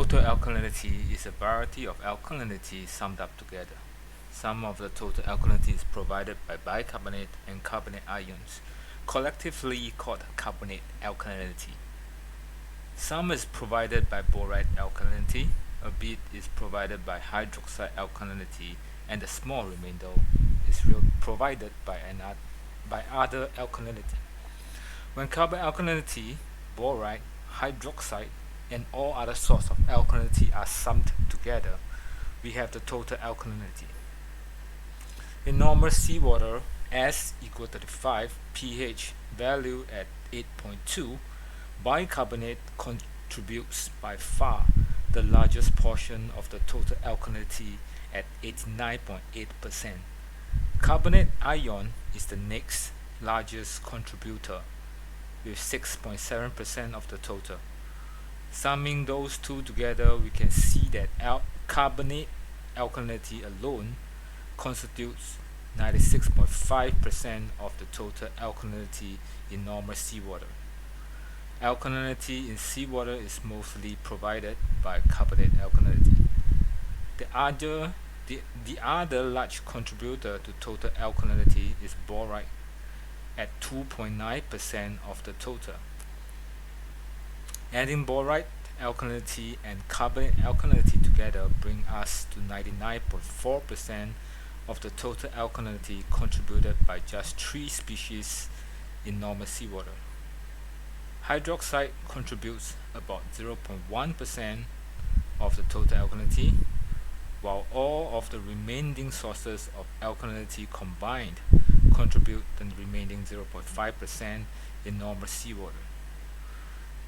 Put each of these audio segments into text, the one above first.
Total alkalinity is a variety of alkalinity summed up together. Some of the total alkalinity is provided by bicarbonate and carbonate ions, collectively called carbonate alkalinity. Some is provided by borate alkalinity, a bit is provided by hydroxide alkalinity, and the small remainder is provided by other alkalinity. When carbon alkalinity, borate, hydroxide, and all other sorts of alkalinity are summed together, we have the total alkalinity. In normal seawater, S equal to 5, pH value at 8.2, bicarbonate contributes by far the largest portion of the total alkalinity at 89.8%. Carbonate ion is the next largest contributor with 6.7% of the total. Summing those two together, we can see that carbonate alkalinity alone constitutes 96.5% of the total alkalinity in normal seawater. Alkalinity in seawater is mostly provided by carbonate alkalinity. The other large contributor to total alkalinity is borate at 2.9% of the total. Adding borate alkalinity and carbonate alkalinity together bring us to 99.4% of the total alkalinity contributed by just 3 species in normal seawater. Hydroxide contributes about 0.1% of the total alkalinity, while all of the remaining sources of alkalinity combined contribute the remaining 0.5% in normal seawater.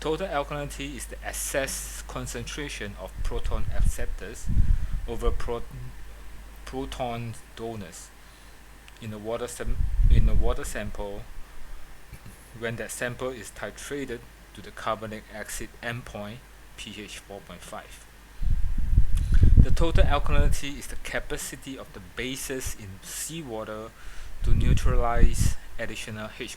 Total alkalinity is the excess concentration of proton acceptors over proton donors in a water sample when that sample is titrated to the carbonic acid endpoint pH 4.5. The total alkalinity is the capacity of the bases in seawater to neutralize additional H+.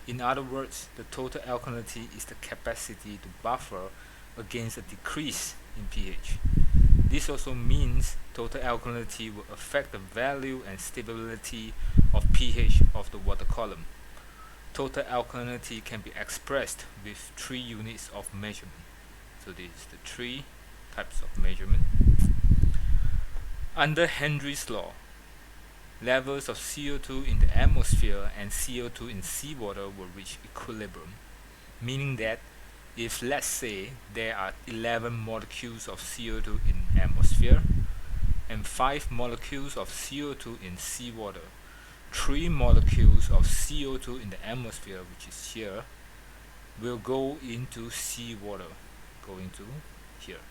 In other words, the total alkalinity is the capacity to buffer against a decrease in pH. This also means total alkalinity will affect the value and stability of pH of the water column. Total alkalinity can be expressed with 3 units of measurement. So these are the 3 types of measurement. Under Henry's law, levels of CO2 in the atmosphere and CO2 in seawater will reach equilibrium, meaning that if, let's say, there are 11 molecules of CO2 in atmosphere and 5 molecules of CO2 in seawater, 3 molecules of CO2 in the atmosphere, which is here, will go into seawater, going to here.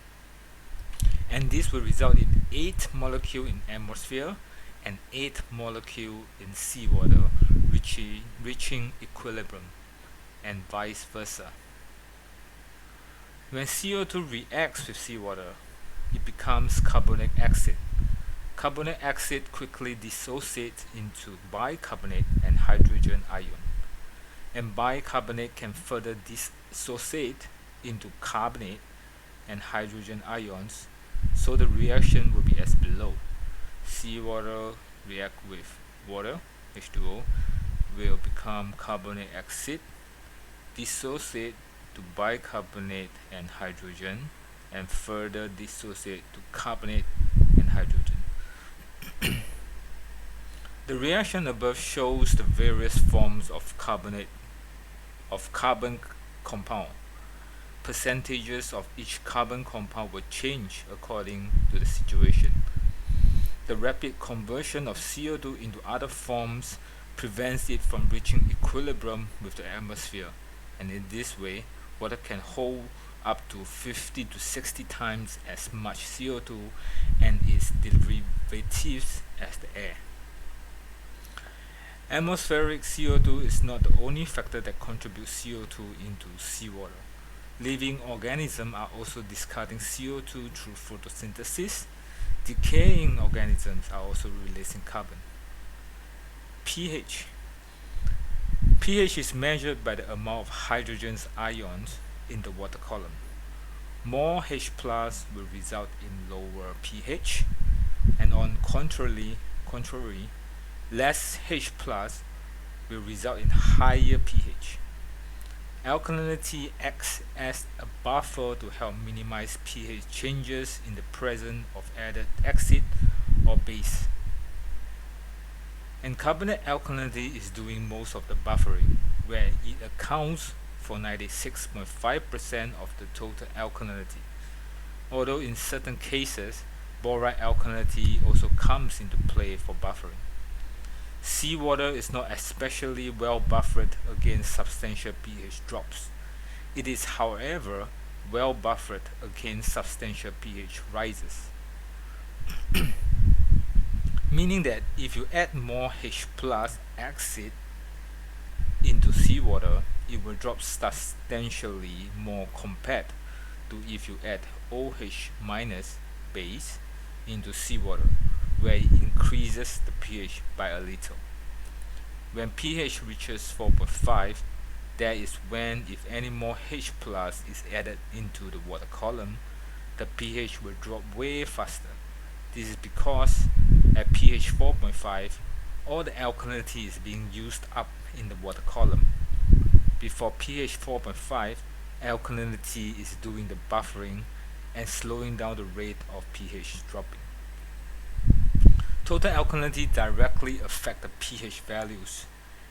And this will result in 8 molecules in atmosphere and 8 molecules in seawater reaching equilibrium, and vice versa. When CO2 reacts with seawater, it becomes carbonic acid. Carbonic acid quickly dissociates into bicarbonate and hydrogen ion, and bicarbonate can further dissociate into carbonate and hydrogen ions, so the reaction will be as below. Seawater react with water, H2O, will become carbonic acid, dissociate to bicarbonate and hydrogen, and further dissociate to carbonate and hydrogen. The reaction above shows the various forms of carbon compound. Percentages of each carbon compound will change according to the situation. The rapid conversion of CO2 into other forms prevents it from reaching equilibrium with the atmosphere, and in this way, water can hold up to 50 to 60 times as much CO2 and its derivatives as the air. Atmospheric CO2 is not the only factor that contributes CO2 into seawater. Living organisms are also discarding CO2 through photosynthesis. Decaying organisms are also releasing carbon. pH. pH is measured by the amount of hydrogen ions in the water column. More H plus will result in lower pH, and on contrary, less H plus will result in higher pH. Alkalinity acts as a buffer to help minimize pH changes in the presence of added acid or base. And carbonate alkalinity is doing most of the buffering, where it accounts for 96.5% of the total alkalinity. Although in certain cases, borate alkalinity also comes into play for buffering. Seawater is not especially well buffered against substantial pH drops. It is, however, well buffered against substantial pH rises. Meaning that if you add more H plus acid into seawater, it will drop substantially more compared to if you add OH minus base into seawater, where it increases the pH by a little. When pH reaches 4.5, that is when, if any more H plus is added into the water column, the pH will drop way faster. This is because at pH 4.5, all the alkalinity is being used up in the water column. Before pH 4.5, alkalinity is doing the buffering and slowing down the rate of pH dropping. Total alkalinity directly affects the pH values.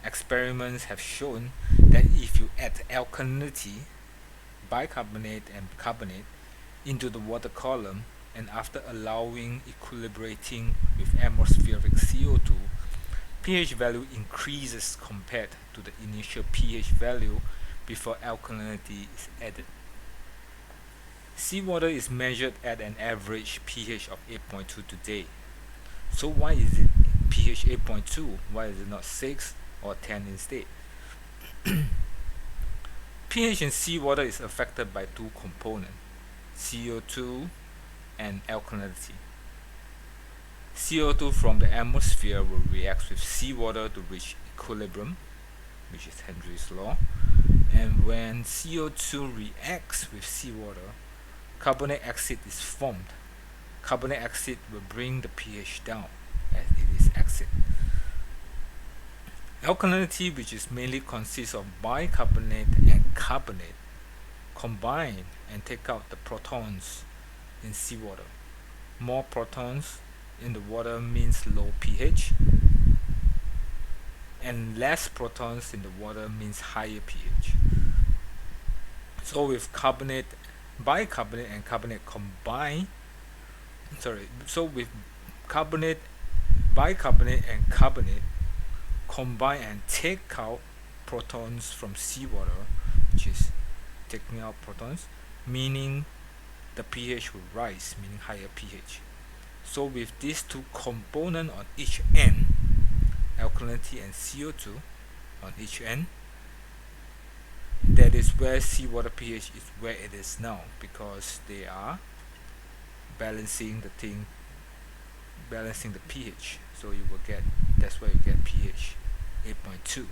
Experiments have shown that if you add alkalinity, bicarbonate and carbonate, into the water column, and after allowing equilibrating with atmospheric CO2, pH value increases compared to the initial pH value before alkalinity is added. Seawater is measured at an average pH of 8.2 today. So why is it pH 8.2? Why is it not 6 or 10 instead? pH in seawater is affected by two components, CO2 and alkalinity. CO2 from the atmosphere will react with seawater to reach equilibrium, which is Henry's law. And when CO2 reacts with seawater, carbonic acid is formed. Carbonic acid will bring the pH down as it is acid. Alkalinity, which is mainly consists of bicarbonate and carbonate, combine and take out the protons in seawater. More protons in the water means low pH, and less protons in the water means higher pH. So with bicarbonate and carbonate combine, with bicarbonate and carbonate combine and take out protons from seawater, which is taking out protons, meaning the pH will rise, meaning higher pH. So with these two components on each end, alkalinity and CO2 on each end, that is where seawater pH is where it is now, because they are balancing the pH. So you will get, that's why you get pH 8.2.